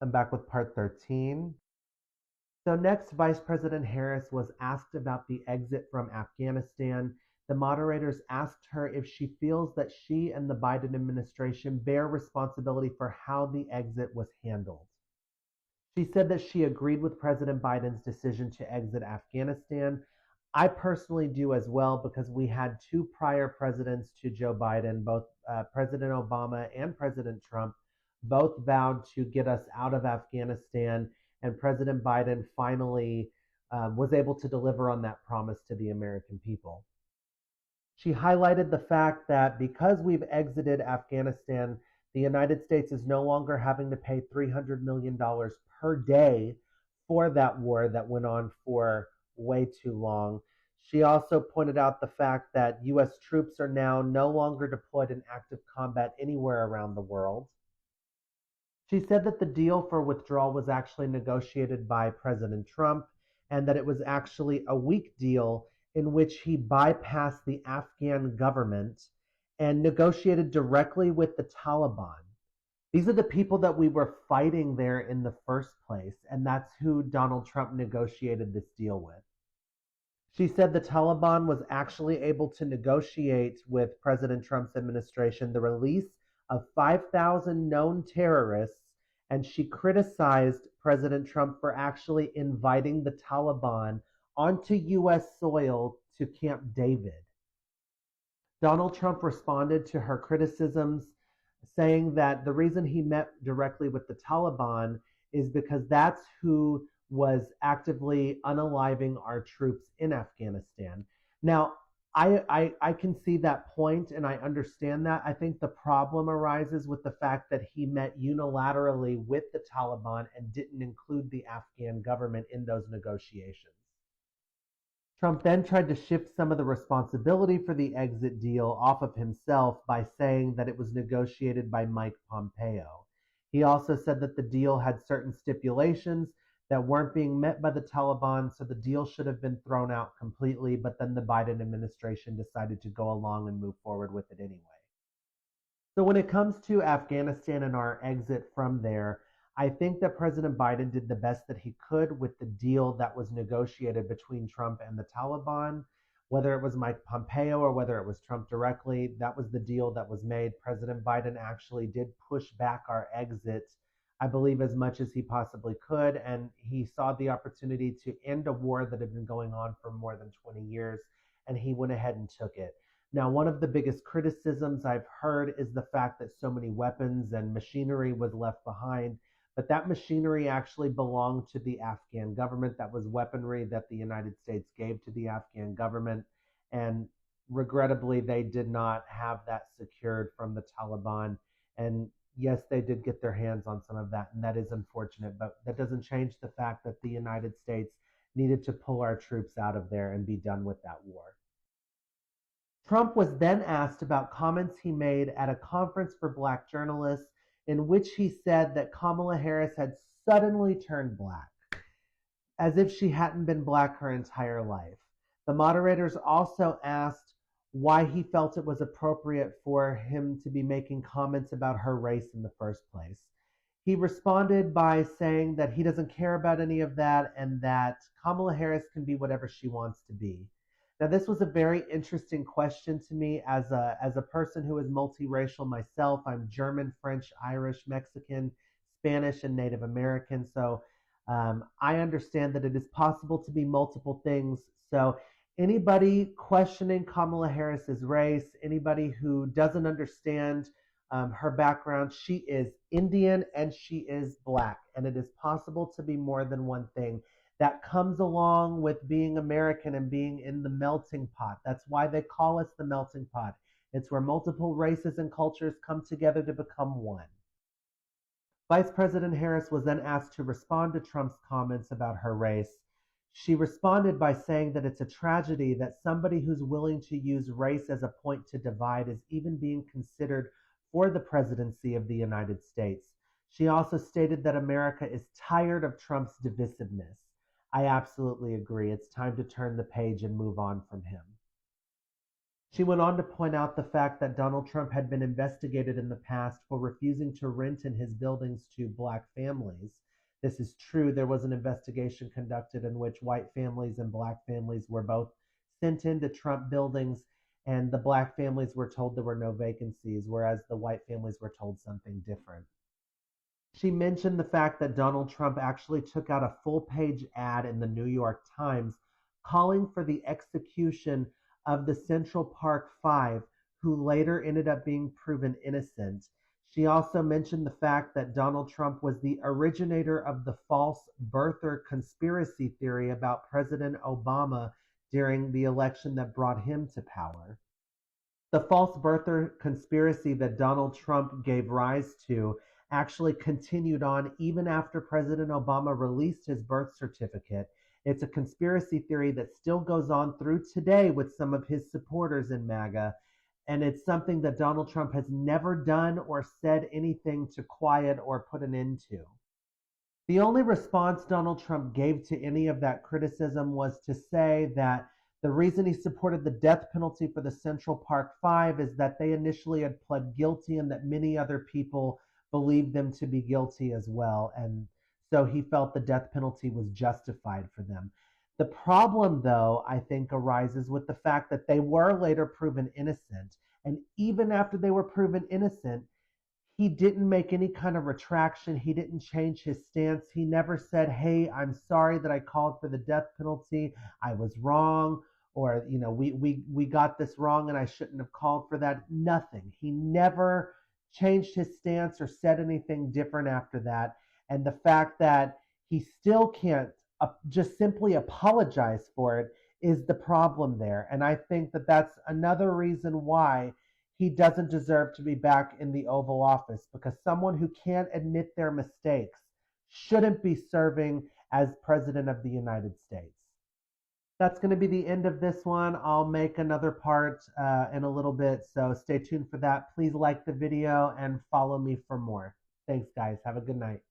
I'm back with part 13. So, next, Vice President Harris was asked about the exit from Afghanistan. The moderators asked her if she feels that she and the Biden administration bear responsibility for how the exit was handled. She said that she agreed with President Biden's decision to exit Afghanistan. I personally do as well because we had two prior presidents to Joe Biden, both President Obama and President Trump, both vowed to get us out of Afghanistan, and President Biden finally was able to deliver on that promise to the American people. She highlighted the fact that because we've exited Afghanistan, the United States is no longer having to pay $300 million per day for that war that went on for way too long. She also pointed out the fact that U.S. troops are now no longer deployed in active combat anywhere around the world. She said that the deal for withdrawal was actually negotiated by President Trump and that it was actually a weak deal in which he bypassed the Afghan government and negotiated directly with the Taliban. These are the people that we were fighting there in the first place, and that's who Donald Trump negotiated this deal with. She said the Taliban was actually able to negotiate with President Trump's administration the release of 5,000 known terrorists, and she criticized President Trump for actually inviting the Taliban onto U.S. soil to Camp David. Donald Trump responded to her criticisms, saying that the reason he met directly with the Taliban is because that's who was actively unaliving our troops in Afghanistan. Now, I can see that point and I understand that. I think the problem arises with the fact that he met unilaterally with the Taliban and didn't include the Afghan government in those negotiations. Trump then tried to shift some of the responsibility for the exit deal off of himself by saying that it was negotiated by Mike Pompeo. He also said that the deal had certain stipulations that weren't being met by the Taliban, so the deal should have been thrown out completely, but then the Biden administration decided to go along and move forward with it anyway. So when it comes to Afghanistan and our exit from there, I think that President Biden did the best that he could with the deal that was negotiated between Trump and the Taliban. Whether it was Mike Pompeo or whether it was Trump directly, that was the deal that was made. President Biden actually did push back our exit, I believe, as much as he possibly could. And he saw the opportunity to end a war that had been going on for more than 20 years, and he went ahead and took it. Now, one of the biggest criticisms I've heard is the fact that so many weapons and machinery was left behind, but that machinery actually belonged to the Afghan government. That was weaponry that the United States gave to the Afghan government. And regrettably, they did not have that secured from the Taliban. And yes, they did get their hands on some of that, and that is unfortunate, but that doesn't change the fact that the United States needed to pull our troops out of there and be done with that war. Trump was then asked about comments he made at a conference for black journalists in which he said that Kamala Harris had suddenly turned black, as if she hadn't been black her entire life. The moderators also asked why he felt it was appropriate for him to be making comments about her race in the first place. He responded by saying that he doesn't care about any of that and that Kamala Harris can be whatever she wants to be. Now, this was a very interesting question to me as a person who is multiracial myself. I'm German, French, Irish, Mexican, Spanish, and Native American. So I understand that it is possible to be multiple things. So anybody questioning Kamala Harris's race, anybody who doesn't understand her background, she is Indian and she is black, and it is possible to be more than one thing. That comes along with being American and being in the melting pot. That's why they call us the melting pot. It's where multiple races and cultures come together to become one. Vice President Harris was then asked to respond to Trump's comments about her race. She responded by saying that it's a tragedy that somebody who's willing to use race as a point to divide is even being considered for the presidency of the United States. She also stated that America is tired of Trump's divisiveness. I absolutely agree. It's time to turn the page and move on from him. She went on to point out the fact that Donald Trump had been investigated in the past for refusing to rent in his buildings to black families. This is true. There was an investigation conducted in which white families and black families were both sent into Trump buildings, and the black families were told there were no vacancies, whereas the white families were told something different. She mentioned the fact that Donald Trump actually took out a full-page ad in the New York Times calling for the execution of the Central Park Five, who later ended up being proven innocent. She also mentioned the fact that Donald Trump was the originator of the false birther conspiracy theory about President Obama during the election that brought him to power. The false birther conspiracy that Donald Trump gave rise to actually continued on even after President Obama released his birth certificate. It's a conspiracy theory that still goes on through today with some of his supporters in MAGA. And it's something that Donald Trump has never done or said anything to quiet or put an end to. The only response Donald Trump gave to any of that criticism was to say that the reason he supported the death penalty for the Central Park Five is that they initially had pled guilty and that many other people believed them to be guilty as well. And so he felt the death penalty was justified for them. The problem, though, I think arises with the fact that they were later proven innocent. And even after they were proven innocent, he didn't make any kind of retraction. He didn't change his stance. He never said, "Hey, I'm sorry that I called for the death penalty. I was wrong." Or, we got this wrong and I shouldn't have called for that. Nothing. He never changed his stance or said anything different after that. And the fact that he still can't just simply apologize for it is the problem there. And I think that that's another reason why he doesn't deserve to be back in the Oval Office, because someone who can't admit their mistakes shouldn't be serving as President of the United States. That's going to be the end of this one. I'll make another part in a little bit, so stay tuned for that. Please like the video and follow me for more. Thanks, guys. Have a good night.